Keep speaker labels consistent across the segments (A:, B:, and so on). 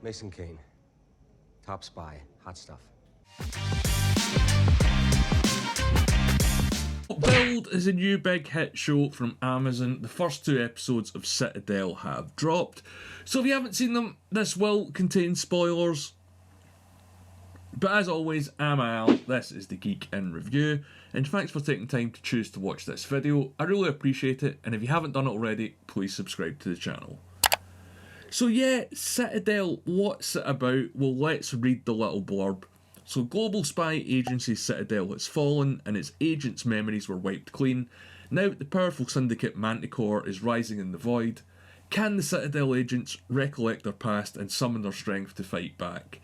A: Mason Kane. Top spy. Hot stuff.
B: Build is a new big hit show from Amazon. The first 2 episodes of Citadel have dropped. So if you haven't seen them, this will contain spoilers. But as always, I'm Al, this is the Geek in Review, and thanks for taking time to choose to watch this video. I really appreciate it, and if you haven't done it already, please subscribe to the channel. So yeah, Citadel, what's it about? Well, let's read the little blurb. So global spy agency Citadel has fallen, and its agents' memories were wiped clean. Now the powerful syndicate Manticore is rising in the void. Can the Citadel agents recollect their past and summon their strength to fight back?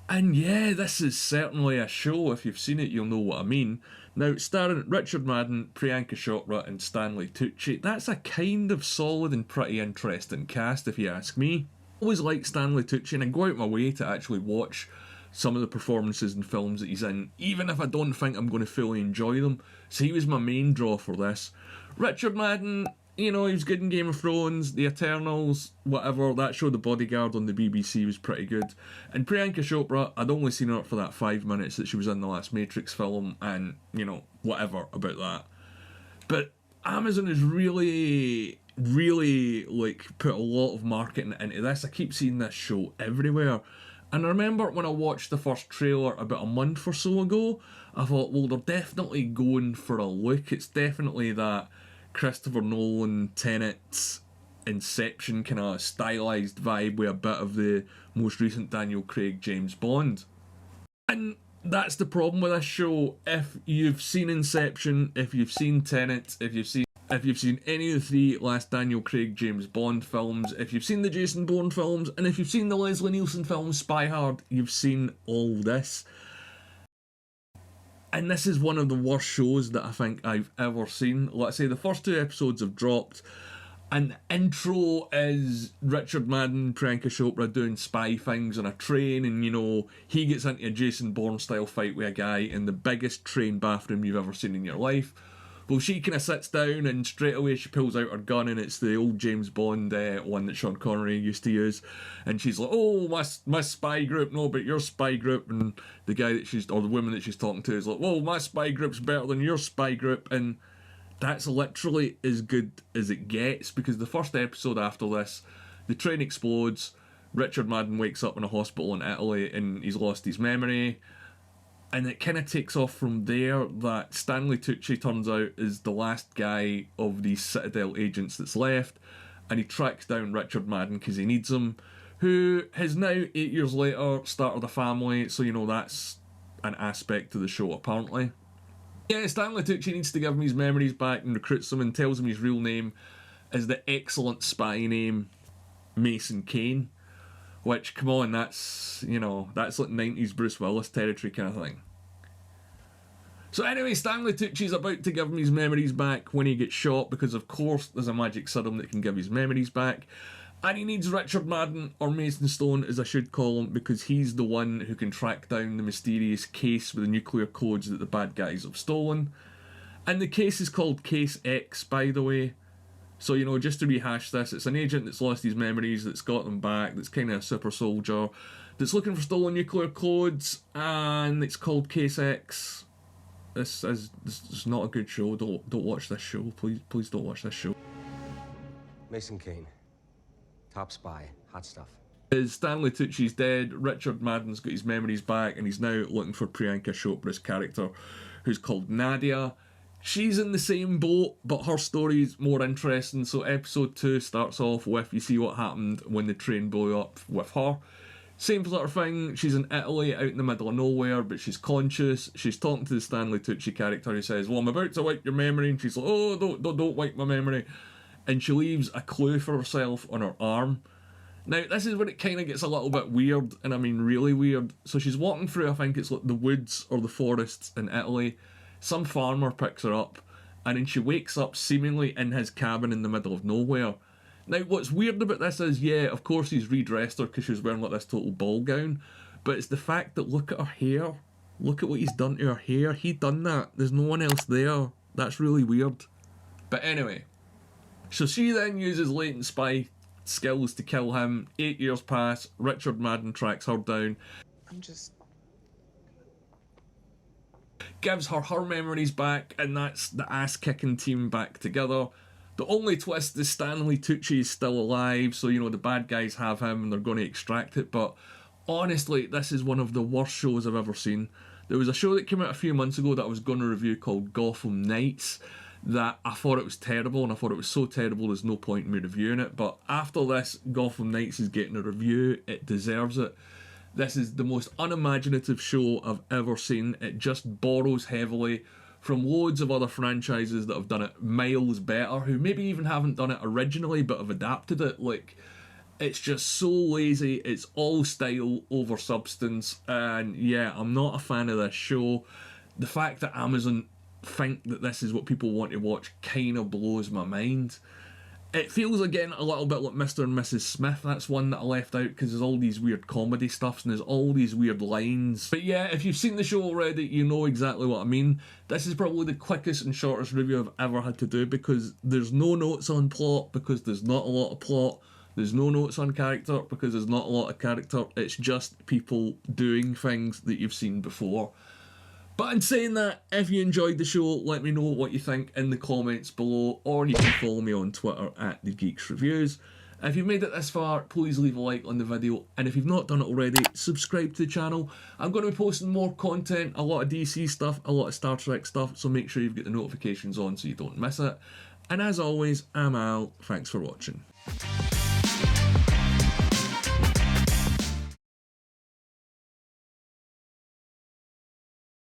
B: And yeah, this is certainly a show. If you've seen it, you'll know what I mean. Now, starring Richard Madden, Priyanka Chopra and Stanley Tucci. That's a kind of solid and pretty interesting cast, if you ask me. I always like Stanley Tucci, and I go out my way to actually watch some of the performances and films that he's in, even if I don't think I'm going to fully enjoy them. So he was my main draw for this. Richard Madden, you know, he was good in Game of Thrones, The Eternals, whatever. That show, The Bodyguard on the BBC, was pretty good. And Priyanka Chopra, I'd only seen her for that 5 minutes that she was in the last Matrix film, and, you know, whatever about that. But Amazon has really, like, put a lot of marketing into this. I keep seeing this show everywhere. And I remember when I watched the first trailer about a month or so ago, I thought, well, they're definitely going for a look. It's definitely that Christopher Nolan, Tenet, Inception kind of stylised vibe with a bit of the most recent Daniel Craig James Bond. And that's the problem with this show. If you've seen Inception, if you've seen Tenet, if you've seen any of the 3 last Daniel Craig James Bond films, if you've seen the Jason Bourne films, and if you've seen the Leslie Nielsen film Spy Hard, you've seen all this. And this is one of the worst shows that I think I've ever seen. Like I say, the first 2 episodes have dropped, and the intro is Richard Madden, Priyanka Chopra doing spy things on a train, and, you know, he gets into a Jason Bourne style fight with a guy in the biggest train bathroom you've ever seen in your life. Well, she kind of sits down and straight away she pulls out her gun, and it's the old James Bond one that Sean Connery used to use. And she's like, oh, my spy group, no, but your spy group. And the guy that or the woman that she's talking to is like, well, my spy group's better than your spy group. And that's literally as good as it gets, because the first episode after this, the train explodes, Richard Madden wakes up in a hospital in Italy and he's lost his memory. And it kind of takes off from there that Stanley Tucci turns out is the last guy of these Citadel agents that's left, and he tracks down Richard Madden because he needs him, who has now, 8 years later, started a family, so, you know, that's an aspect to the show, apparently. Yeah, Stanley Tucci needs to give him his memories back and recruits him and tells him his real name is the excellent spy name Mason Kane. Which, come on, that's, you know, that's like 90s Bruce Willis territory kind of thing. So anyway, Stanley Tucci's about to give him his memories back when he gets shot, because of course there's a magic serum that can give his memories back. And he needs Richard Madden, or Mason Stone as I should call him, because he's the one who can track down the mysterious case with the nuclear codes that the bad guys have stolen. And the case is called Case X, by the way. So, you know, just to rehash this, it's an agent that's lost his memories, that's got them back, that's kind of a super soldier, that's looking for stolen nuclear codes, and it's called Case X. This is not a good show. Don't watch this show. Please don't watch this show.
A: Mason Kane. Top spy. Hot stuff.
B: Stanley Tucci's dead, Richard Madden's got his memories back, and he's now looking for Priyanka Chopra's character, who's called Nadia. She's in the same boat, but her story's more interesting. So episode 2 starts off with, you see what happened when the train blew up with her. Same sort of thing, she's in Italy, out in the middle of nowhere, but she's conscious. She's talking to the Stanley Tucci character, who says, well, I'm about to wipe your memory, and she's like, oh, don't wipe my memory. And she leaves a clue for herself on her arm. Now, this is where it kind of gets a little bit weird, and I mean really weird. So she's walking through, I think it's like the woods or the forests in Italy. Some farmer picks her up, and then she wakes up seemingly in his cabin in the middle of nowhere. Now, what's weird about this is, yeah, of course he's redressed her because she was wearing like this total ball gown, but it's the fact that look at her hair. Look at what he's done to her hair. He done that. There's no one else there. That's really weird. But anyway, so she then uses latent spy skills to kill him. 8 years pass, Richard Madden tracks her down. Gives her memories back, and that's the ass-kicking team back together. The only twist is Stanley Tucci is still alive, so, you know, the bad guys have him and they're going to extract it, but honestly, this is one of the worst shows I've ever seen. There was a show that came out a few months ago that I was going to review called Gotham Knights, that I thought it was terrible, and I thought it was so terrible there's no point in me reviewing it, but after this, Gotham Knights is getting a review. It deserves it. This is the most unimaginative show I've ever seen. It just borrows heavily from loads of other franchises that have done it miles better, who maybe even haven't done it originally but have adapted it. Like, it's just so lazy. It's all style over substance, and yeah, I'm not a fan of this show. The fact that Amazon think that this is what people want to watch kind of blows my mind. It feels again a little bit like Mr. and Mrs. Smith. That's one that I left out because there's all these weird comedy stuffs and there's all these weird lines. But yeah, if you've seen the show already, you know exactly what I mean. This is probably the quickest and shortest review I've ever had to do because there's no notes on plot, because there's not a lot of plot. There's no notes on character because there's not a lot of character. It's just people doing things that you've seen before. But in saying that, if you enjoyed the show, let me know what you think in the comments below, or you can follow me on Twitter at TheGeeksReviews. If you've made it this far, please leave a like on the video, and if you've not done it already, subscribe to the channel. I'm going to be posting more content, a lot of DC stuff, a lot of Star Trek stuff, so make sure you've got the notifications on so you don't miss it. And as always, I'm Al, thanks for watching.